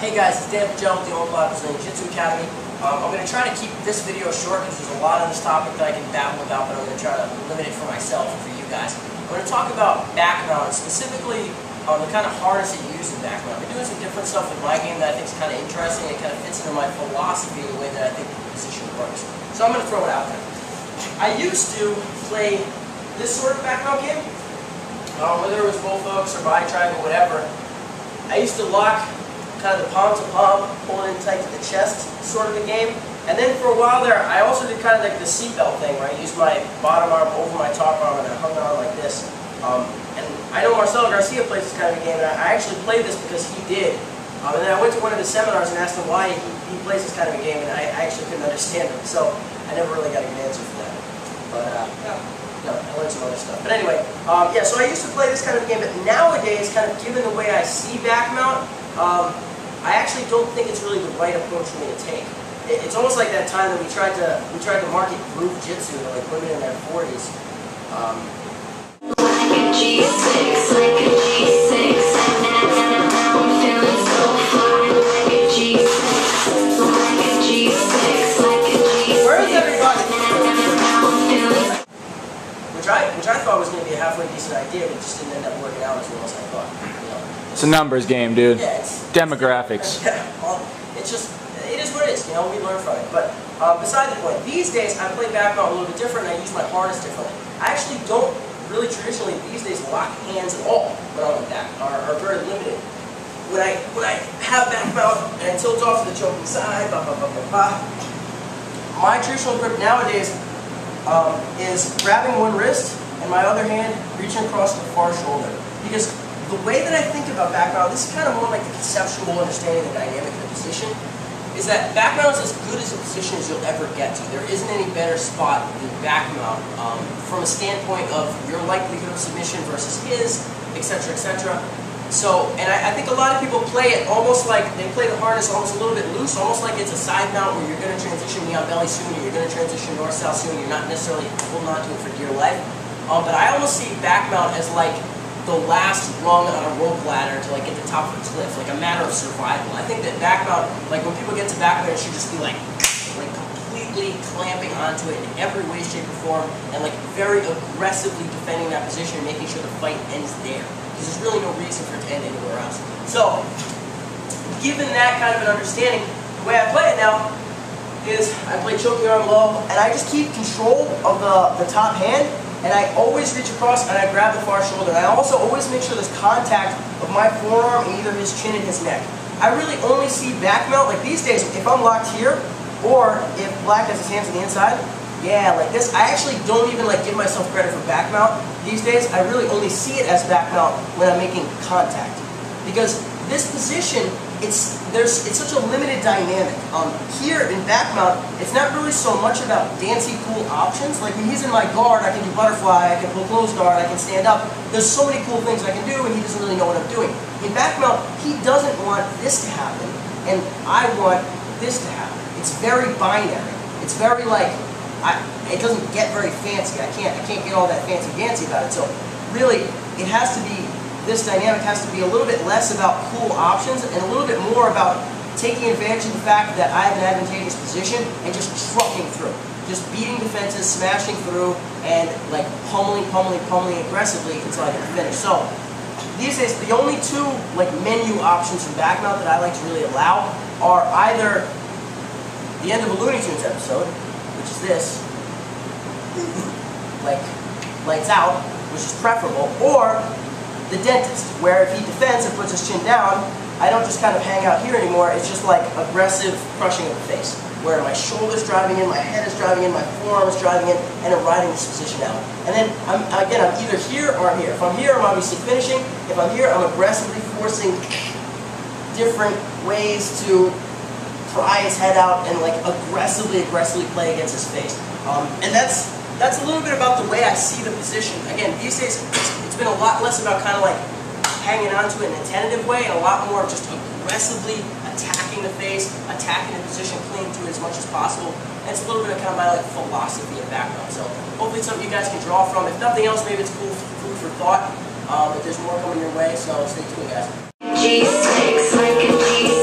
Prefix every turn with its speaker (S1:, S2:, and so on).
S1: Hey guys, it's Dan with the Old Bibles and Jiu-Jitsu Academy. I'm going to try to keep this video short because there's a lot on this topic that I can babble about, but I'm going to try to limit it for myself and for you guys. I'm going to talk about back mount, specifically the kind of harness that you use in back mount. I've been doing some different stuff with my game that I think is kind of interesting and kind of fits into my philosophy the way that I think the position works. So I'm going to throw it out there. I used to play this sort of back mount game, whether it was bull hooks or body triangle, whatever. I used to lock kind of the palm to palm, pulling in tight to the chest sort of a game. And then for a while there, I also did kind of like the seatbelt thing where I used my bottom arm over my top arm and I hung on like this. And I know Marcelo Garcia plays this kind of a game, and I actually played this because he did. And then I went to one of his seminars and asked him why he plays this kind of a game, and I actually couldn't understand him. So I never really got a good answer for that. But no, I learned some other stuff. But anyway, yeah, so I used to play this kind of game, but nowadays, kind of given the way I see back mount, I actually don't think it's really the right approach for me to take. It's almost like that time that we tried to market groove jitsu to like women in their 40s.
S2: Like a G6, like a G6, now I'm feeling so fly. Like a G6, like a G6, like a G6.
S1: Where is everybody?
S2: Now I'm feeling.
S1: Which I thought was going to be a halfway decent idea, but it just didn't end up working out as well as I thought. You know?
S3: It's a numbers game, dude.
S1: Yeah, it's
S3: demographics.
S1: Yeah, well, it is what it is, you know, we learn from it. But beside the point, these days I play back mount a little bit different and I use my harness differently. I actually don't really traditionally these days lock hands at all when I'm like that, are very limited. When I have back mount and I tilt off to the choking side, my traditional grip nowadays is grabbing one wrist and my other hand reaching across the far shoulder. Because the way that I think about back mount, this is kind of more like the conceptual understanding of the dynamic of the position, is that back mount is as good as a position as you'll ever get to. There isn't any better spot than back mount from a standpoint of your likelihood of submission versus his, etc., etc. So, and I think a lot of people play it almost like, they play the harness almost a little bit loose, almost like it's a side mount where you're going to transition knee on belly soon, or you're going to transition north-south soon, you're not necessarily holding on to it for dear life. But I almost see back mount as like the last rung on a rope ladder to like get the top of the cliff, like a matter of survival. I think that back mount, like when people get to back mount, it should just be like completely clamping onto it in every way, shape, or form, and like very aggressively defending that position and making sure the fight ends there. Because there's really no reason for it to end anywhere else. So, given that kind of an understanding, the way I play it now is I play choking arm low, and I just keep control of the top hand, and I always reach across and I grab the far shoulder. And I also always make sure there's contact of my forearm in either his chin and his neck. I really only see back mount, like these days, if I'm locked here, or if Black has his hands on the inside, yeah, like this, I actually don't even like give myself credit for back mount these days. I really only see it as back mount when I'm making contact. Because this position, it's such a limited dynamic. Here in back mount, it's not really so much about dancy cool options. Like when he's in my guard, I can do butterfly, I can pull close guard, I can stand up. There's so many cool things I can do, and he doesn't really know what I'm doing. In back mount, he doesn't want this to happen, and I want this to happen. It's very binary. It's very like, it doesn't get very fancy. I can't get all that fancy-dancy about it. So really, it has to be, this dynamic has to be a little bit less about cool options and a little bit more about taking advantage of the fact that I have an advantageous position and just trucking through. Just beating defenses, smashing through, and like pummeling aggressively until I get the finish. So these days, the only two like menu options from back mount that I like to really allow are either the end of a Looney Tunes episode, which is this, like lights out, which is preferable, or the dentist, where if he defends and puts his chin down, I don't just kind of hang out here anymore, it's just like aggressive crushing of the face, where my shoulder's driving in, my head is driving in, my forearm is driving in, and I'm riding this position out. And then, I'm either here or I'm here. If I'm here, I'm obviously finishing. If I'm here, I'm aggressively forcing different ways to pry his head out and like aggressively play against his face. And that's a little bit about the way I see the position. Again, these days it's been a lot less about kind of like hanging onto it in a tentative way, and a lot more of just aggressively attacking the face, attacking the position, clinging to it as much as possible. And it's a little bit of kind of my like philosophy and background. So hopefully it's something you guys can draw from. If nothing else, maybe it's cool food for thought. But there's more coming your way, so stay tuned, guys.
S2: G6 like a G6.